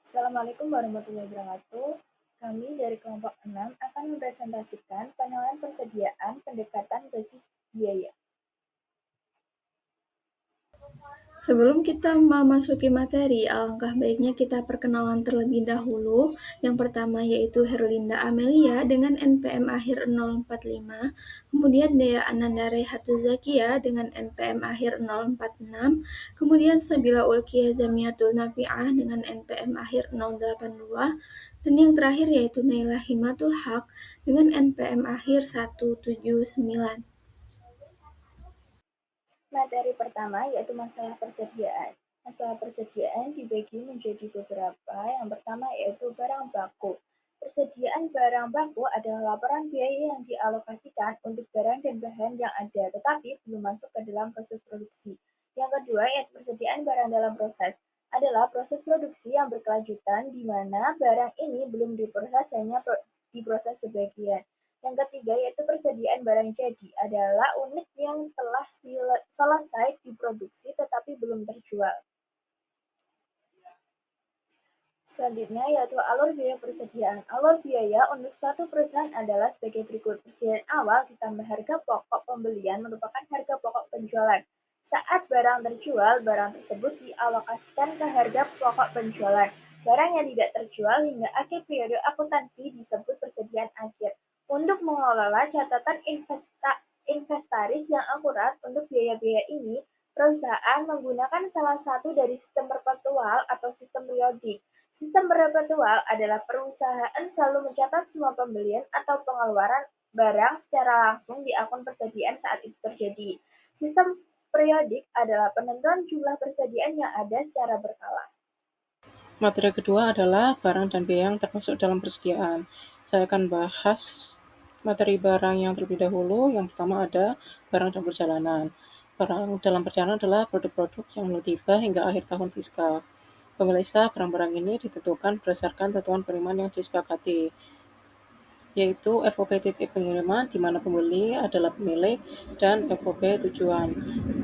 Assalamualaikum warahmatullahi wabarakatuh. Kami dari kelompok 6 akan mempresentasikan penilaian persediaan pendekatan basis biaya. Sebelum kita memasuki materi, alangkah baiknya kita perkenalan terlebih dahulu. Yang pertama yaitu Herlinda Amelia dengan NPM akhir 045, kemudian Dea Ananda Rehatu Zakia dengan NPM akhir 046, kemudian Sabila Ulkiyah Zamiatul Nafi'ah dengan NPM akhir 082, dan yang terakhir yaitu Naila Himatul Haq dengan NPM akhir 179. Materi pertama yaitu masalah persediaan. Masalah persediaan dibagi menjadi beberapa. Yang pertama yaitu barang baku. Persediaan barang baku adalah laporan biaya yang dialokasikan untuk barang dan bahan yang ada tetapi belum masuk ke dalam proses produksi. Yang kedua yaitu persediaan barang dalam proses. Adalah proses produksi yang berkelanjutan di mana barang ini belum diproses, hanya diproses sebagian. Yang ketiga yaitu persediaan barang jadi, adalah unit yang telah selesai diproduksi tetapi belum terjual. Selanjutnya yaitu alur biaya persediaan. Alur biaya untuk suatu perusahaan adalah sebagai berikut. Persediaan awal ditambah harga pokok pembelian merupakan harga pokok penjualan. Saat barang terjual, barang tersebut dialokasikan ke harga pokok penjualan. Barang yang tidak terjual hingga akhir periode akuntansi disebut persediaan akhir. Untuk mengelola catatan inventaris yang akurat untuk biaya-biaya ini, perusahaan menggunakan salah satu dari sistem perpetual atau sistem periodik. Sistem perpetual adalah perusahaan selalu mencatat semua pembelian atau pengeluaran barang secara langsung di akun persediaan saat itu terjadi. Sistem periodik adalah penentuan jumlah persediaan yang ada secara berkala. Materi kedua adalah barang dan biaya yang termasuk dalam persediaan. Saya akan bahas materi barang yang terlebih dahulu. Yang pertama ada barang dan perjalanan. Barang dalam perjalanan adalah produk-produk yang belum tiba hingga akhir tahun fiskal. Pemelisa barang-barang ini ditentukan berdasarkan tentuan pengiriman yang disepakati, yaitu FOB titik pengiriman, di mana pembeli adalah pemilik, dan FOB tujuan,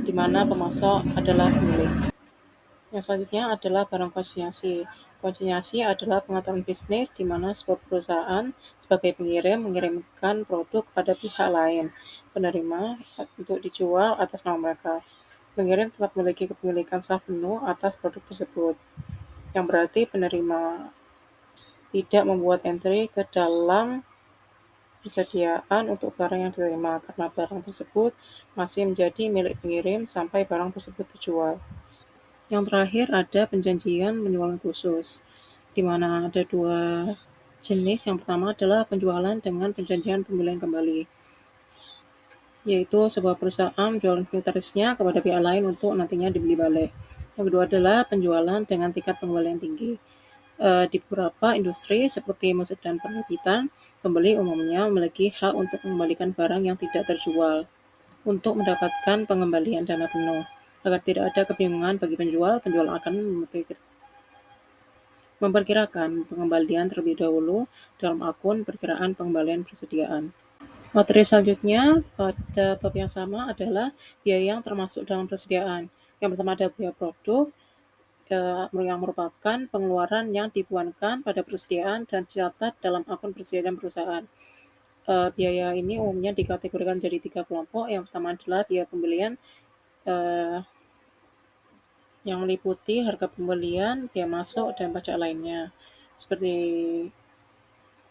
di mana pemasok adalah pemilik. Yang selanjutnya adalah barang konsinyasi. Konsinyasi adalah pengaturan bisnis di mana sebuah perusahaan sebagai pengirim mengirimkan produk kepada pihak lain, penerima, untuk dijual atas nama mereka. Pengirim tetap memiliki kepemilikan sah penuh atas produk tersebut, yang berarti penerima tidak membuat entry ke dalam persediaan untuk barang yang diterima karena barang tersebut masih menjadi milik pengirim sampai barang tersebut dijual. Yang terakhir ada penjanjian penjualan khusus, di mana ada dua jenis. Yang pertama adalah penjualan dengan perjanjian pembelian kembali, yaitu sebuah perusahaan menjual inventarisnya kepada pihak lain untuk nantinya dibeli balik. Yang kedua adalah penjualan dengan tingkat pengembalian tinggi. Di beberapa industri seperti musik dan penerbitan, pembeli umumnya memiliki hak untuk mengembalikan barang yang tidak terjual untuk mendapatkan pengembalian dana penuh. Agar tidak ada kebingungan bagi penjual, penjual akan memperkirakan pengembalian terlebih dahulu dalam akun perkiraan pengembalian persediaan. Materi selanjutnya pada bab yang sama adalah biaya yang termasuk dalam persediaan. Yang pertama ada biaya produk, yang merupakan pengeluaran yang dibuangkan pada persediaan dan dicatat dalam akun persediaan perusahaan. Biaya ini umumnya dikategorikan menjadi 3 kelompok. Yang pertama adalah biaya pembelian, yang meliputi harga pembelian, biaya masuk, dan pajak lainnya. Seperti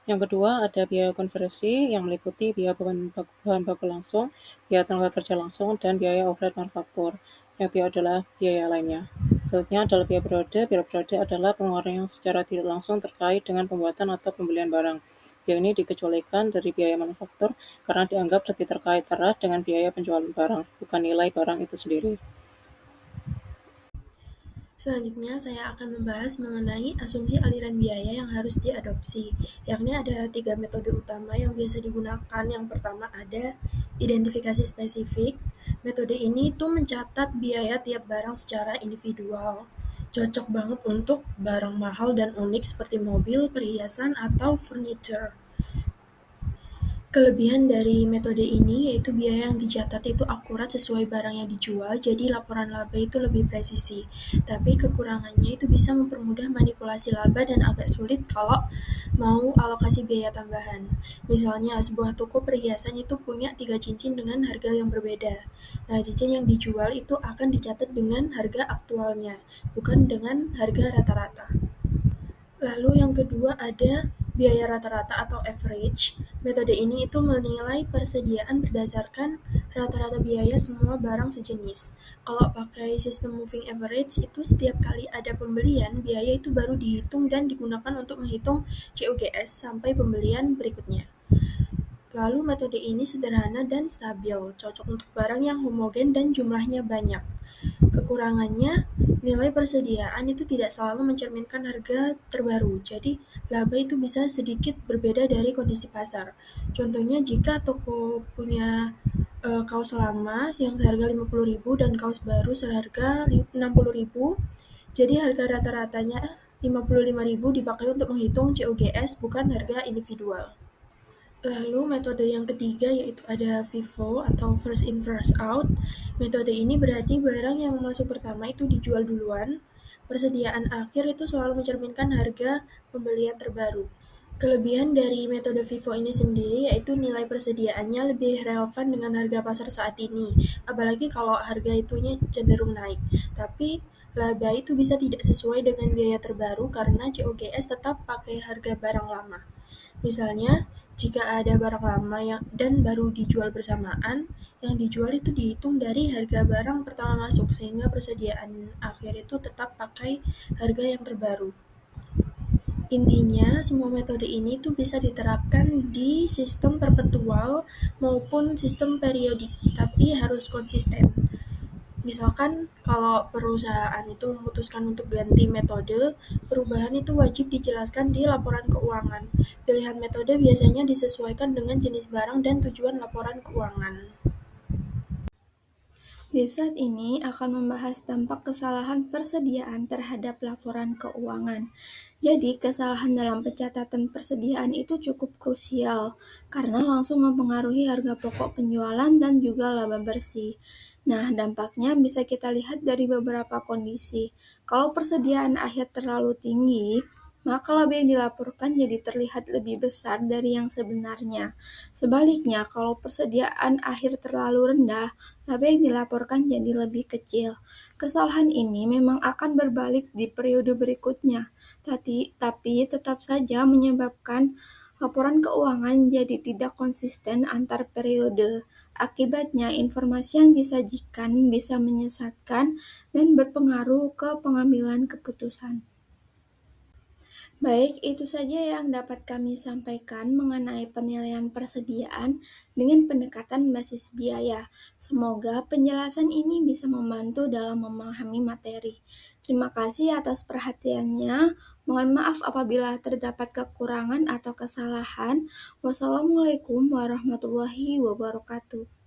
yang kedua ada biaya konversi yang meliputi biaya bahan baku langsung, biaya tenaga kerja langsung, dan biaya overhead manufaktur. Yang ketiga adalah biaya lainnya. Selanjutnya adalah biaya periode. Biaya periode adalah pengeluaran yang secara tidak langsung terkait dengan pembuatan atau pembelian barang. Biaya ini dikecualikan dari biaya manufaktur karena dianggap lebih terkait erat dengan biaya penjualan barang, bukan nilai barang itu sendiri. Selanjutnya, saya akan membahas mengenai asumsi aliran biaya yang harus diadopsi, yakni ada 3 metode utama yang biasa digunakan. Yang pertama ada identifikasi spesifik. Metode ini tuh mencatat biaya tiap barang secara individual. Cocok banget untuk barang mahal dan unik seperti mobil, perhiasan, atau furniture. Kelebihan dari metode ini yaitu biaya yang dicatat itu akurat sesuai barang yang dijual, jadi laporan laba itu lebih presisi. Tapi kekurangannya itu bisa mempermudah manipulasi laba dan agak sulit kalau mau alokasi biaya tambahan. Misalnya, sebuah toko perhiasan itu punya 3 cincin dengan harga yang berbeda. Nah, cincin yang dijual itu akan dicatat dengan harga aktualnya, bukan dengan harga rata-rata. Lalu yang kedua ada biaya rata-rata atau average. Metode ini itu menilai persediaan berdasarkan rata-rata biaya semua barang sejenis. Kalau pakai sistem moving average itu setiap kali ada pembelian, biaya itu baru dihitung dan digunakan untuk menghitung COGS sampai pembelian berikutnya. Lalu metode ini sederhana dan stabil, cocok untuk barang yang homogen dan jumlahnya banyak. Kekurangannya, nilai persediaan itu tidak selalu mencerminkan harga terbaru, jadi laba itu bisa sedikit berbeda dari kondisi pasar. Contohnya jika toko punya kaos lama yang seharga 50.000 dan kaos baru seharga 60.000, jadi harga rata-ratanya 55.000 dipakai untuk menghitung COGS bukan harga individual. Lalu metode yang ketiga yaitu ada FIFO atau first in first out. Metode ini berarti barang yang masuk pertama itu dijual duluan. Persediaan akhir itu selalu mencerminkan harga pembelian terbaru. Kelebihan dari metode FIFO ini sendiri yaitu nilai persediaannya lebih relevan dengan harga pasar saat ini, apalagi kalau harga itunya cenderung naik. Tapi laba itu bisa tidak sesuai dengan biaya terbaru karena COGS tetap pakai harga barang lama. Misalnya, jika ada barang lama dan baru dijual bersamaan, yang dijual itu dihitung dari harga barang pertama masuk, sehingga persediaan akhir itu tetap pakai harga yang terbaru. Intinya, semua metode ini tuh bisa diterapkan di sistem perpetual maupun sistem periodik, tapi harus konsisten. Misalkan kalau perusahaan itu memutuskan untuk ganti metode, perubahan itu wajib dijelaskan di laporan keuangan. Pilihan metode biasanya disesuaikan dengan jenis barang dan tujuan laporan keuangan. Di saat ini akan membahas dampak kesalahan persediaan terhadap laporan keuangan. Jadi, kesalahan dalam pencatatan persediaan itu cukup krusial karena langsung mempengaruhi harga pokok penjualan dan juga laba bersih. Nah, dampaknya bisa kita lihat dari beberapa kondisi. Kalau persediaan akhir terlalu tinggi, maka laba yang dilaporkan jadi terlihat lebih besar dari yang sebenarnya. Sebaliknya, kalau persediaan akhir terlalu rendah, laba yang dilaporkan jadi lebih kecil. Kesalahan ini memang akan berbalik di periode berikutnya, tapi tetap saja menyebabkan laporan keuangan jadi tidak konsisten antar periode. Akibatnya, informasi yang disajikan bisa menyesatkan dan berpengaruh ke pengambilan keputusan. Baik, itu saja yang dapat kami sampaikan mengenai penilaian persediaan dengan pendekatan basis biaya. Semoga penjelasan ini bisa membantu dalam memahami materi. Terima kasih atas perhatiannya. Mohon maaf apabila terdapat kekurangan atau kesalahan. Wassalamualaikum warahmatullahi wabarakatuh.